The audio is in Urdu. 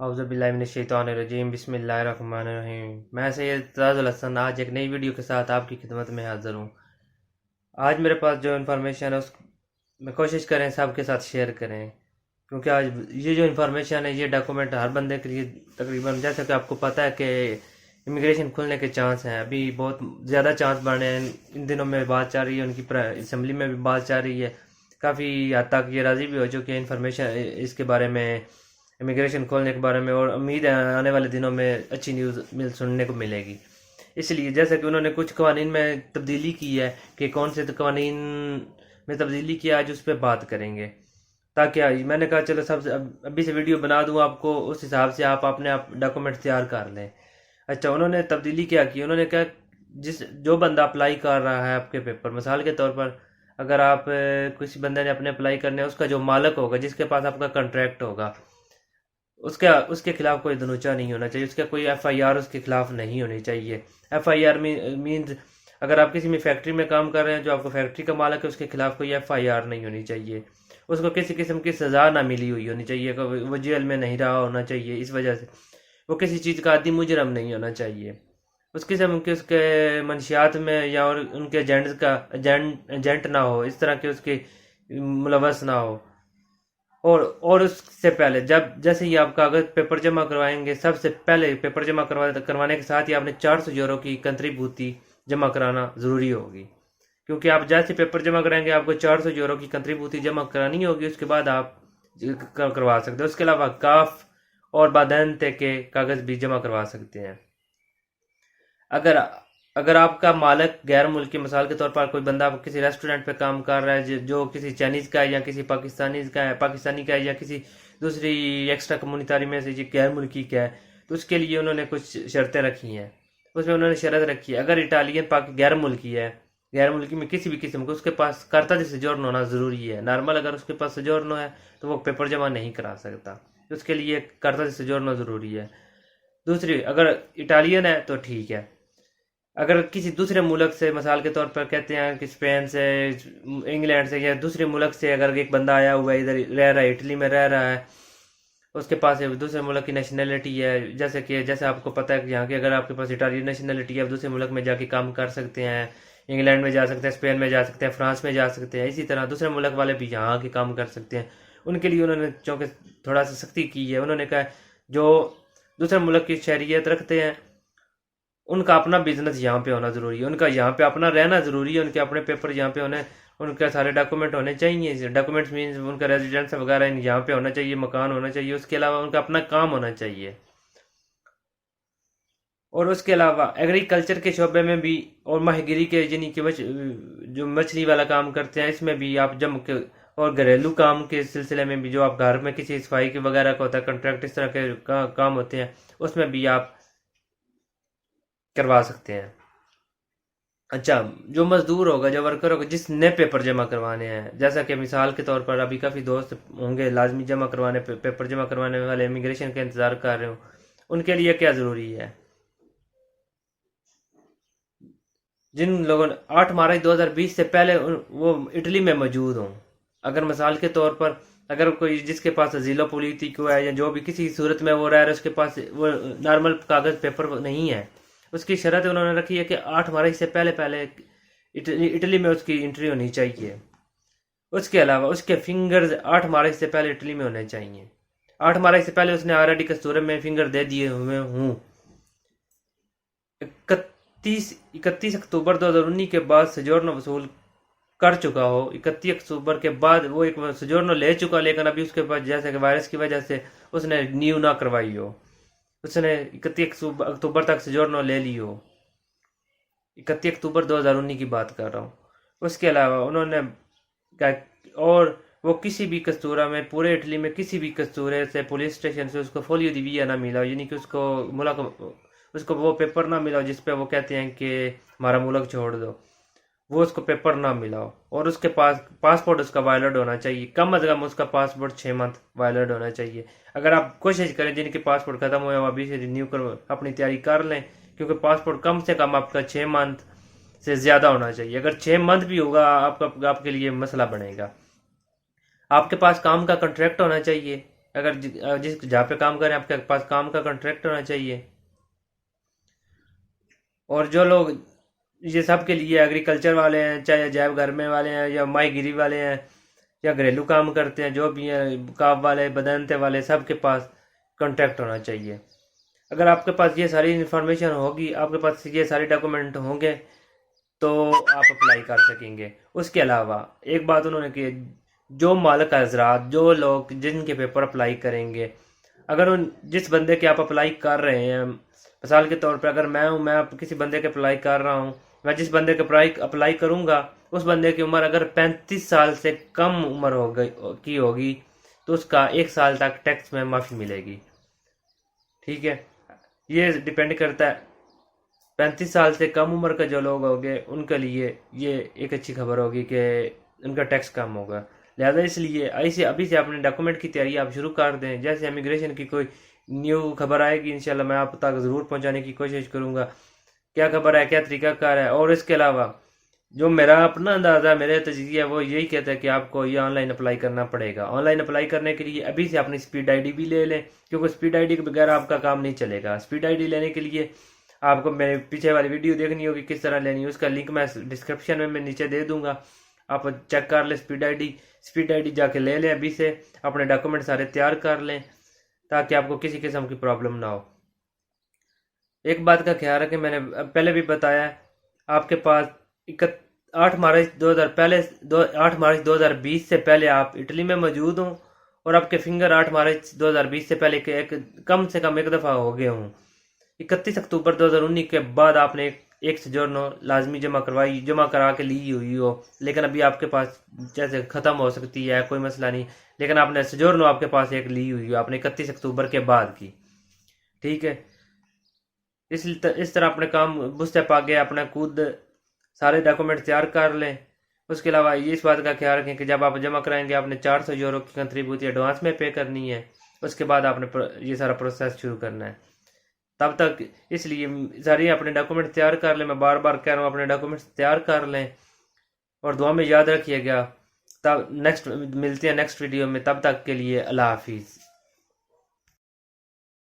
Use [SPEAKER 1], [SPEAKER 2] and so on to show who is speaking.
[SPEAKER 1] اعوذ باللہ من الشیطان الرجیم، بسم اللہ الرحمن الرحیم۔ میں سید تاج الحسن آج ایک نئی ویڈیو کے ساتھ آپ کی خدمت میں حاضر ہوں۔ آج میرے پاس جو انفارمیشن ہے اس میں کوشش کریں سب کے ساتھ شیئر کریں، کیونکہ آج یہ جو انفارمیشن ہے یہ ڈاکومنٹ ہر بندے کے لیے تقریباً، جیسا کہ آپ کو پتہ ہے کہ امیگریشن کھلنے کے چانس ہیں، ابھی بہت زیادہ چانس بڑھے ہیں۔ ان دنوں میں بات چل رہی ہے، ان کی اسمبلی میں بھی بات چل رہی ہے، کافی حد تک یہ راضی بھی ہو چکی ہے انفارمیشن اس کے بارے میں، امیگریشن کھولنے کے بارے میں، اور امید ہے آنے والے دنوں میں اچھی نیوز سننے کو ملے گی۔ اس لیے جیسا کہ انہوں نے کچھ قوانین میں تبدیلی کی ہے کہ کون سے قوانین میں تبدیلی کی ہے، آج اس پہ بات کریں گے، تاکہ میں نے کہا چلو سب سے ابھی سے ویڈیو بنا دوں آپ کو، اس حساب سے آپ اپنے ڈاکومنٹ تیار کر لیں۔ اچھا، انہوں نے تبدیلی کیا کی، انہوں نے کہا جو بندہ اپلائی کر رہا ہے آپ کے پیپر، مثال کے طور پر اگر آپ کسی بندے نے اپنے اپلائی کرنے، اس کا جو مالک ہوگا، جس کے پاس آپ کا کنٹریکٹ ہوگا، اس کے خلاف کوئی دنوچہ نہیں ہونا چاہیے، اس کا کوئی ایف آئی آر اس کے خلاف نہیں ہونی چاہیے۔ ایف آئی آر مینز اگر آپ کسی میں فیکٹری میں کام کر رہے ہیں، جو آپ کو فیکٹری کا مالک ہے، اس کے خلاف کوئی ایف آئی آر نہیں ہونی چاہیے، اس کو کسی قسم کی سزا نہ ملی ہوئی ہونی چاہیے، وہ جیل میں نہیں رہا ہونا چاہیے، اس وجہ سے وہ کسی چیز کا عادی مجرم نہیں ہونا چاہیے، اس قسم کے اس کے منشیات میں یا اور ان کے ایجنٹ نہ ہو، اس طرح کے اس کی ملوث نہ ہو۔ اور اس سے پہلے جیسے ہی آپ کاغذ پیپر جمع کروائیں گے، سب سے پہلے پیپر جمع کروانے کے ساتھ ہی آپ نے 400 یورو کی کنٹریبیوٹی جمع کرانا ضروری ہوگی، کیونکہ آپ جیسے پیپر جمع کرائیں گے آپ کو 400 یورو کی کنٹریبیوٹی جمع کرانی ہوگی، اس کے بعد آپ کروا سکتے ہیں۔ اس کے علاوہ کاف اور بادنتے کے کاغذ بھی جمع کروا سکتے ہیں۔ اگر آپ کا مالک غیر ملکی، مثال کے طور پر کوئی بندہ کسی ریسٹورنٹ پہ کام کر رہا ہے جو کسی چائنیز کا ہے یا کسی پاکستانی کا ہے یا کسی دوسری ایکسٹرا کمیونٹی میں سے غیر ملکی کا ہے، تو اس کے لیے انہوں نے کچھ شرطیں رکھی ہیں۔ اس میں انہوں نے شرط رکھی ہے، اگر اٹالین غیر ملکی ہے، غیر ملکی میں کسی بھی قسم کو، اس کے پاس کارتا دی سوجورنو ہونا ضروری ہے۔ نارمل اگر اس کے پاس سوجورنو ہے تو وہ پیپر جمع نہیں کرا سکتا، اس کے لیے کارتا دی سوجورنو ضروری ہے۔ دوسری، اگر اٹالین ہے تو ٹھیک ہے، اگر کسی دوسرے ملک سے، مثال کے طور پر کہتے ہیں کہ اسپین سے، انگلینڈ سے یا دوسرے ملک سے اگر ایک بندہ آیا ہوا ہے، ادھر رہ رہا ہے، اٹلی میں رہ رہا ہے، اس کے پاس دوسرے ملک کی نیشنلٹی ہے، جیسے آپ کو پتہ ہے کہ یہاں کی اگر آپ کے پاس اٹالین نیشنلٹی ہے، آپ دوسرے ملک میں جا کے کام کر سکتے ہیں، انگلینڈ میں جا سکتے ہیں، اسپین میں جا سکتے ہیں، فرانس میں جا سکتے ہیں، اسی طرح دوسرے ملک والے بھی یہاں کے کام کر سکتے ہیں۔ ان کے لیے انہوں نے چونکہ تھوڑا سا سختی کی ہے، انہوں نے کہا جو دوسرے ملک کی شہریت رکھتے ہیں ان کا اپنا بزنس یہاں پہ ہونا ضروری ہے، ان کا یہاں پہ اپنا رہنا ضروری ہے، ان کے اپنے پیپر یہاں پہ ہونے، ان کے سارے ڈاکومنٹ ہونے چاہیے۔ ڈاکومنٹس مینز ان کا ریزیڈنس وغیرہ یہاں پہ ہونا چاہیے، مکان ہونا چاہیے، اس کے علاوہ ان کا اپنا کام ہونا چاہیے۔ اور اس کے علاوہ ایگریکلچر کے شعبے میں بھی، اور ماہی گیری کے یعنی کہ جو مچھلی والا کام کرتے ہیں، اس میں بھی آپ اور گھریلو کام کے سلسلے میں بھی، جو آپ گھر میں کسی صفائی کے وغیرہ کا ہوتا ہے کنٹریکٹ، اس طرح کے کام ہوتے ہیں، اس میں بھی آپ کروا سکتے ہیں۔ اچھا، جو مزدور ہوگا، جو ورکر ہوگا، جس نے پیپر جمع کروانے ہیں، جیسا کہ مثال کے طور پر ابھی کافی دوست ہوں گے لازمی پیپر جمع کروانے والے امیگریشن کا انتظار کر رہے ہوں، ان کے لیے کیا ضروری ہے؟ جن لوگوں نے 8 مارچ 2020 سے پہلے وہ اٹلی میں موجود ہوں، اگر مثال کے طور پر اگر کوئی جس کے پاس ازیلو پولیٹیکو ہے یا جو بھی کسی صورت میں وہ رہ رہا ہے، اس کے پاس وہ نارمل کاغذ پیپر نہیں ہے، اس کی شرط انہوں نے رکھی ہے کہ 8 مارچ سے پہلے اٹلی میں اس کی انٹری ہونی چاہیے۔ اس کے علاوہ اس کے فنگرز 8 مارچ سے پہلے اٹلی میں ہونے چاہیے۔ 8 مارچ سے پہلے اس نے آلریڈی کستورے میں فنگر دے دیے ہوئے ہوں۔ 31 اکتوبر 2019 کے بعد سجورنو وصول کر چکا ہو، 31 اکتوبر کے بعد وہ ایک سجورنو لے چکا، لیکن ابھی اس کے پاس جیسے کہ وائرس کی وجہ سے اس نے نیو نہ کروائی ہو، اس نے 31 اکتوبر تک سجورنو لے لی ہو، 31 اکتوبر 2019 کی بات کر رہا ہوں۔ اس کے علاوہ انہوں نے اور وہ کسی بھی کستورہ میں، پورے اٹلی میں کسی بھی کستورے سے، پولیس اسٹیشن سے اس کو فولیو دی ویا نہ ملا، یعنی کہ اس کو وہ پیپر نہ ملا جس پہ وہ کہتے ہیں کہ ہمارا ملک چھوڑ دو، وہ اس کو پیپر نہ ملا ہو، اور اس کے پاس پاسپورٹ اس کا وائلڈ ہونا چاہیے، کم از کم اس کا پاسپورٹ 6 منتھ وائلڈ ہونا چاہیے۔ اگر آپ کوشش کریں جن کے پاسپورٹ ختم ہوئے وہ ابھی سے رینیو کر اپنی تیاری کر لیں، کیونکہ پاسپورٹ کم سے کم آپ کا 6 منتھ سے زیادہ ہونا چاہیے، اگر 6 منتھ بھی ہوگا آپ کے لیے مسئلہ بنے گا۔ آپ کے پاس کام کا کنٹریکٹ ہونا چاہیے، اگر جس جہاں پہ کام کریں آپ کے پاس کام کا کنٹریکٹ ہونا چاہیے. اور جو لوگ یہ سب کے لیے ایگریکلچر والے ہیں، چاہے جیو گھر میں والے ہیں یا ماہی گیری والے ہیں یا گھریلو کام کرتے ہیں، جو بھی ہیں کاف والے بدنتے والے، سب کے پاس کنٹیکٹ ہونا چاہیے. اگر آپ کے پاس یہ ساری انفارمیشن ہوگی، آپ کے پاس یہ سارے ڈاکومنٹ ہوں گے تو آپ اپلائی کر سکیں گے. اس کے علاوہ ایک بات انہوں نے کی، جو مالک حضرات، جو لوگ جن کے پیپر اپلائی کریں گے، اگر جس بندے کے آپ اپلائی کر رہے ہیں، مثال کے طور پہ اگر میں ہوں، میں کسی بندے کے اپلائی کر رہا ہوں، میں جس بندے کے اپلائی کروں گا اس بندے کی عمر اگر 35 سال سے کم عمر کی ہوگی تو اس کا 1 سال تک ٹیکس میں معافی ملے گی. ٹھیک ہے، یہ ڈیپینڈ کرتا ہے. 35 سال سے کم عمر کے جو لوگ ہوں گے ان کے لیے یہ ایک اچھی خبر ہوگی کہ ان کا ٹیکس کم ہوگا. لہذا اس لیے ابھی سے اپنے ڈاکومنٹ کی تیاری آپ شروع کر دیں. جیسے امیگریشن کی کوئی نیو خبر آئے گی انشاءاللہ میں آپ تک ضرور پہنچانے کی کوشش کروں گا، کیا خبر ہے، کیا طریقہ کار ہے. اور اس کے علاوہ جو میرا اپنا اندازہ، میرے تجزیہ وہ یہی کہتا ہے کہ آپ کو یہ آن لائن اپلائی کرنا پڑے گا. آن لائن اپلائی کرنے کے لیے ابھی سے اپنی اسپیڈ آئی ڈی بھی لے لیں، کیونکہ اسپیڈ آئی ڈی کے بغیر آپ کا کام نہیں چلے گا. اسپیڈ آئی ڈی لینے کے لیے آپ کو میرے پیچھے والی ویڈیو دیکھنی ہوگی کس طرح لینی ہے، اس کا لنک میں ڈسکرپشن میں نیچے دے دوں گا، آپ چیک کر لیں. اسپیڈ آئی ڈی جا کے لے لیں، ابھی سے اپنے ڈاکومنٹ سارے تیار کر لیں تاکہ آپ کو کسی قسم کی پرابلم نہ ہو. ایک بات کا خیال رکھیں، میں نے پہلے بھی بتایا، آپ کے پاس 8 مارچ 2020 سے پہلے آپ اٹلی میں موجود ہوں اور آپ کے فنگر 8 مارچ 2020 سے پہلے کم سے کم ایک دفعہ ہو گئے ہوں. 31 اکتوبر 2019 کے بعد آپ نے ایک سجورنو لازمی جمع کرا کے لی ہوئی ہو، لیکن ابھی آپ کے پاس جیسے ختم ہو سکتی ہے، کوئی مسئلہ نہیں، لیکن آپ نے سجورنو آپ کے پاس ایک لی ہوئی ہو، آپ نے 31 اکتوبر کے بعد کی. ٹھیک ہے، اس طرح اپنے کام بستہ آگے اپنا خود سارے ڈاکومنٹ تیار کر لیں. اس کے علاوہ اس بات کا خیال رکھیں کہ جب آپ جمع کرائیں گے آپ نے 400 یورو کی کنٹریبیوٹی ایڈوانس میں پے کرنی ہے. اس کے بعد آپ نے یہ سارا پروسیس شروع کرنا ہے. تب تک اس لیے ساری اپنے ڈاکومنٹ تیار کر لیں. میں بار بار کہہ رہا ہوں اپنے ڈاکومنٹ تیار کر لیں اور دعا میں یاد رکھیے گا. تب ملتے ہیں نیکسٹ ویڈیو میں، تب تک کے لیے اللہ حافظ.